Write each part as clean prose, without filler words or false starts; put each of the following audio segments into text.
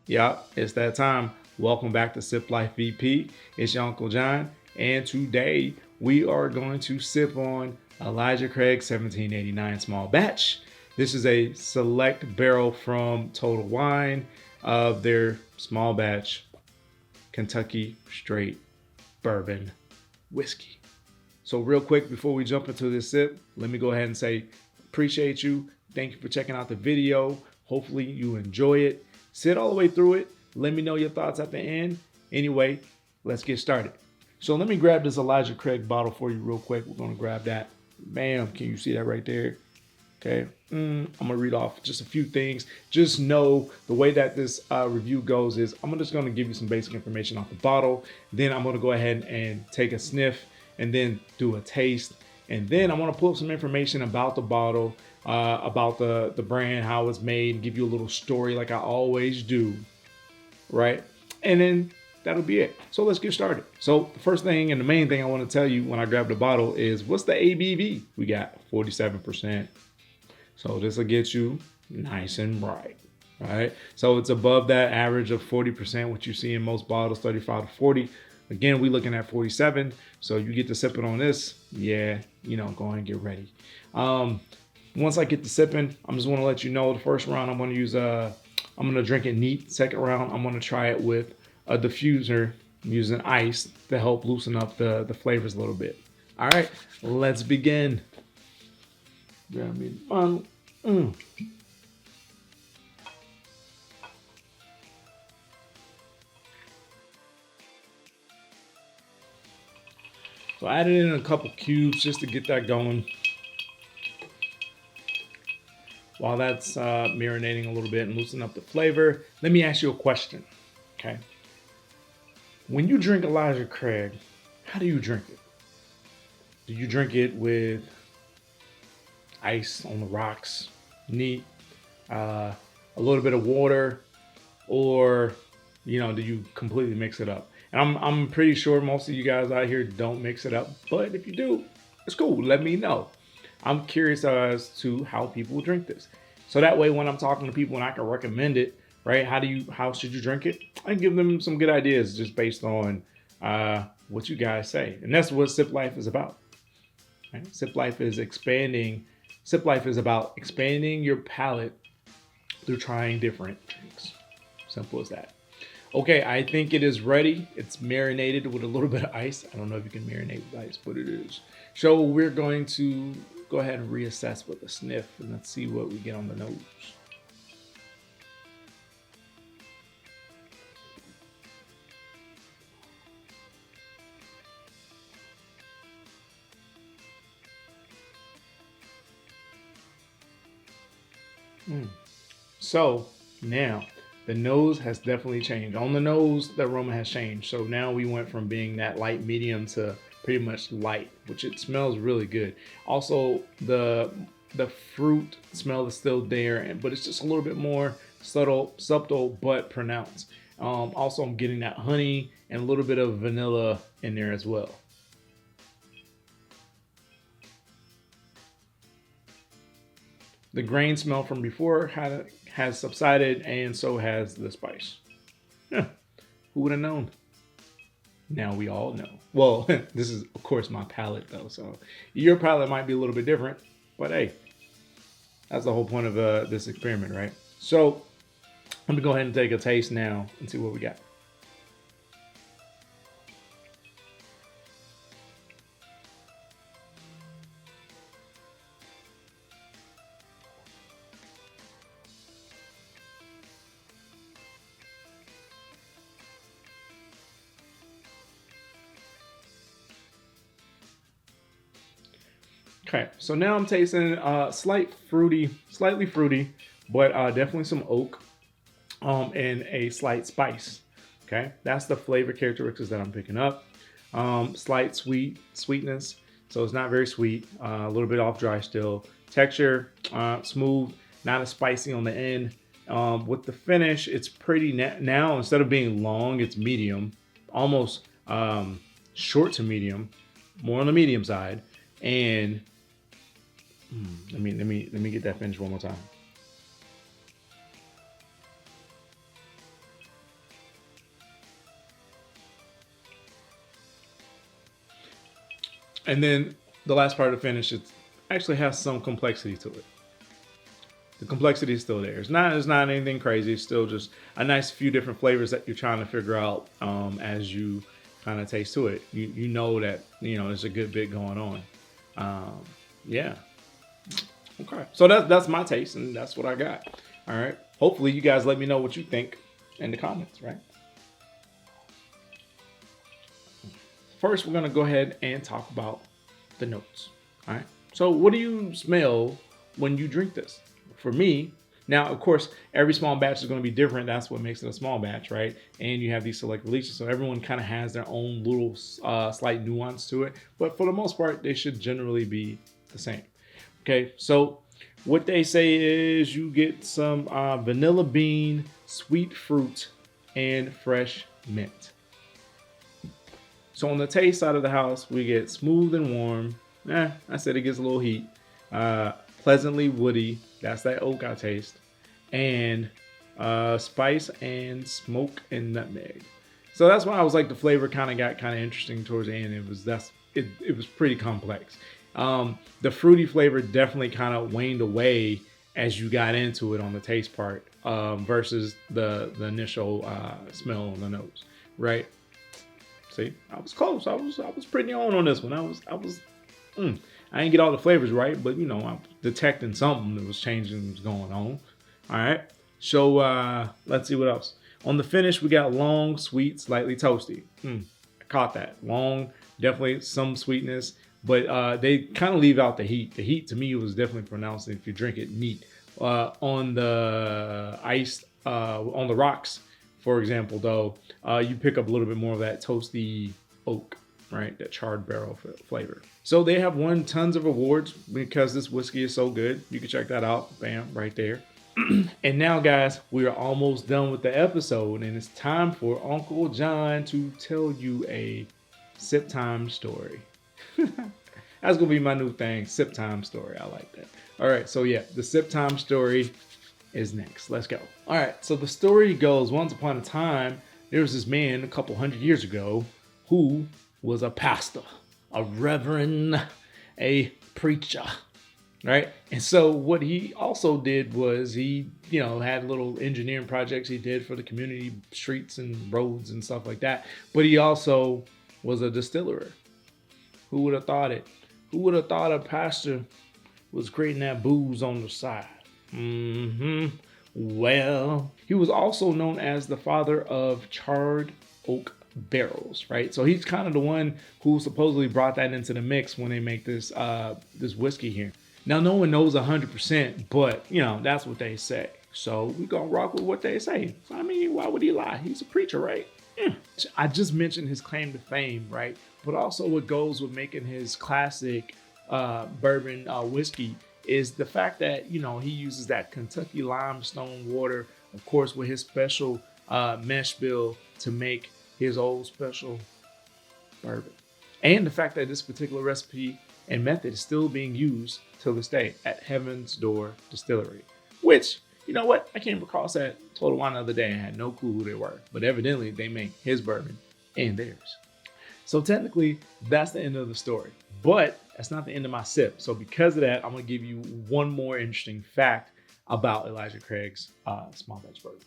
Yup, it's that time. Welcome back to Siplife VP. It's your Uncle John, and today we are going to sip on Elijah Craig 1789 small batch. This is a select barrel from Total Wine of their small batch Kentucky straight bourbon whiskey. So real quick before we jump into this sip, let me go ahead and say appreciate you. Thank you for checking out the video. Hopefully you enjoy it. Sit all the way through it. Let me know your thoughts at the end. Anyway, let's get started. So let me grab this Elijah Craig bottle for you real quick. We're gonna grab that. Bam, can you see that right there? Okay, I'm gonna read off just a few things. Just know the way that this review goes is I'm just gonna give you some basic information off the bottle. Then I'm gonna go ahead and take a sniff and then do a taste. And then I want to pull up some information about the bottle, about the brand, how it's made, give you a little story like I always do, right? And then that'll be it. So let's get started. So the first thing and the main thing I want to tell you when I grab the bottle is what's the ABV? We got 47%. So this will get you nice and bright, right? So it's above that average of 40%, which you see in most bottles, 35 to 40. Again, we looking at 47, so you get to sipping on this. Yeah, go ahead and get ready. Once I get to sipping, I'm just want to let you know the first round I'm going to use I'm going to drink it neat. Second round, I'm going to try it with a diffuser using ice to help loosen up the flavors a little bit. All right, let's begin. Grab me the bottle. So I added in a couple cubes just to get that going. While that's marinating a little bit and loosening up the flavor, let me ask you a question, okay? When you drink Elijah Craig, how do you drink it? Do you drink it with ice on the rocks, neat, a little bit of water, or do you completely mix it up? And I'm pretty sure most of you guys out here don't mix it up, but if you do, it's cool. Let me know. I'm curious as to how people drink this. So that way when I'm talking to people and I can recommend it, right? How should you drink it? I can give them some good ideas just based on what you guys say. And that's what Sip Life is about. Right? Sip Life is about expanding your palate through trying different things. Simple as that. Okay, I think it is ready. It's marinated with a little bit of ice. I don't know if you can marinate with ice, but it is. So we're going to go ahead and reassess with a sniff and let's see what we get on the nose. So now the nose has definitely changed. On the nose, the aroma has changed. So now we went from being that light medium to pretty much light, which it smells really good. Also, the fruit smell is still there, but it's just a little bit more subtle but pronounced. Also, I'm getting that honey and a little bit of vanilla in there as well. The grain smell from before has subsided, and so has the spice. Who would have known? Now we all know. Well, this is, of course, my palate, though. So your palate might be a little bit different, but hey, that's the whole point of this experiment, right? So let me go ahead and take a taste now and see what we got. Okay, so now I'm tasting slightly fruity, but definitely some oak and a slight spice. Okay, that's the flavor characteristics that I'm picking up. Slight sweetness, so it's not very sweet, a little bit off dry still. Texture, smooth, not as spicy on the end. With the finish, it's pretty, now instead of being long, it's medium, almost short to medium, more on the medium side. And let me get that finish one more time. And then the last part of the finish, it actually has some complexity to it. The complexity is still there. It's not anything crazy. It's still just a nice few different flavors that you're trying to figure out as you kind of taste to it. You know that there's a good bit going on. Yeah. Okay. So that's my taste, and that's what I got. All right. Hopefully you guys let me know what you think in the comments, right? First, we're gonna go ahead and talk about the notes. All right. So what do you smell when you drink this? For me, now of course every small batch is going to be different. That's what makes it a small batch, right? And you have these select releases, so everyone kind of has their own little slight nuance to it. But for the most part, they should generally be the same. Okay, so what they say is you get some vanilla bean, sweet fruit, and fresh mint. So on the taste side of the house, we get smooth and warm. I said it gets a little heat. Pleasantly woody. That's that oak I taste. And spice and smoke and nutmeg. So that's why I was like, the flavor kind of got kind of interesting towards the end. It was pretty complex. The fruity flavor definitely kind of waned away as you got into it on the taste part versus the initial smell on the nose, right? See, I was close. I was pretty on this one. I didn't get all the flavors right, but I'm detecting something that was changing, was going on. All right. So let's see what else. On the finish, we got long, sweet, slightly toasty. I caught that. Long, definitely some sweetness, but they kind of leave out the heat. The heat to me was definitely pronounced if you drink it neat. On the ice, on the rocks, for example, though, you pick up a little bit more of that toasty oak, right? That charred barrel flavor. So they have won tons of awards because this whiskey is so good. You can check that out. Bam, right there. And now, guys, we are almost done with the episode, and it's time for Uncle John to tell you a sip time story. That's gonna be my new thing, sip time story. I like that. All right, so yeah, the sip time story is next. Let's go. All right, so the story goes, once upon a time, there was this man a couple hundred years ago who was a pastor, a reverend, a preacher, right? And so what he also did was he, had little engineering projects he did for the community, streets and roads and stuff like that. But he also was a distiller. Who would have thought it? Who would have thought a pastor was creating that booze on the side? Well, he was also known as the father of charred oak barrels, right? So he's kind of the one who supposedly brought that into the mix when they make this this whiskey here. Now, no one knows 100%, but that's what they say. So we're gonna rock with what they say. So, I mean, why would he lie? He's a preacher, right? I just mentioned his claim to fame, right? But also what goes with making his classic bourbon whiskey is the fact that, he uses that Kentucky limestone water, of course, with his special mesh bill to make his old special bourbon. And the fact that this particular recipe and method is still being used till this day at Heaven's Door Distillery, which, you know what? I came across that Total Wine the other day and had no clue who they were, but evidently they make his bourbon and theirs. So technically, that's the end of the story, but that's not the end of my sip. So because of that, I'm gonna give you one more interesting fact about Elijah Craig's small batch bourbon.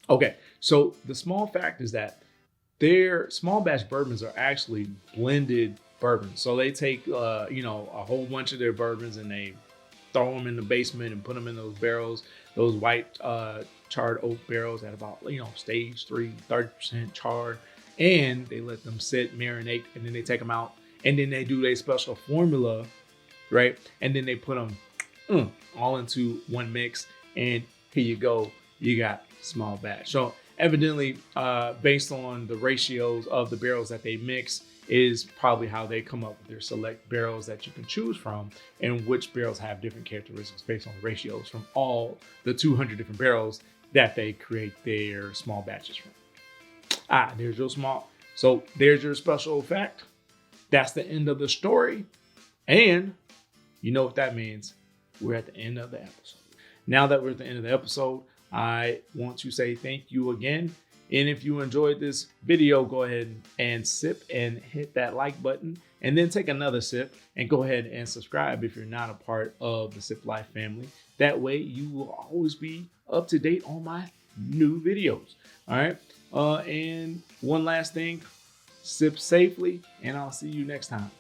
Okay, so the small fact is that their small batch bourbons are actually blended bourbons. So they take, a whole bunch of their bourbons and they throw them in the basement and put them in those barrels, those white charred oak barrels at about, stage 3, 30% charred. And they let them sit, marinate, and then they take them out. And then they do their special formula, right? And then they put them all into one mix. And here you go. You got small batch. So evidently, based on the ratios of the barrels that they mix, is probably how they come up with their select barrels that you can choose from, and which barrels have different characteristics based on the ratios from all the 200 different barrels that they create their small batches from. There's your small. So there's your special fact. That's the end of the story. And you know what that means. We're at the end of the episode. Now that we're at the end of the episode, I want to say thank you again. And if you enjoyed this video, go ahead and sip and hit that like button, and then take another sip and go ahead and subscribe if you're not a part of the Sip Life family. That way you will always be up to date on my new videos. All right. And one last thing, sip safely, and I'll see you next time.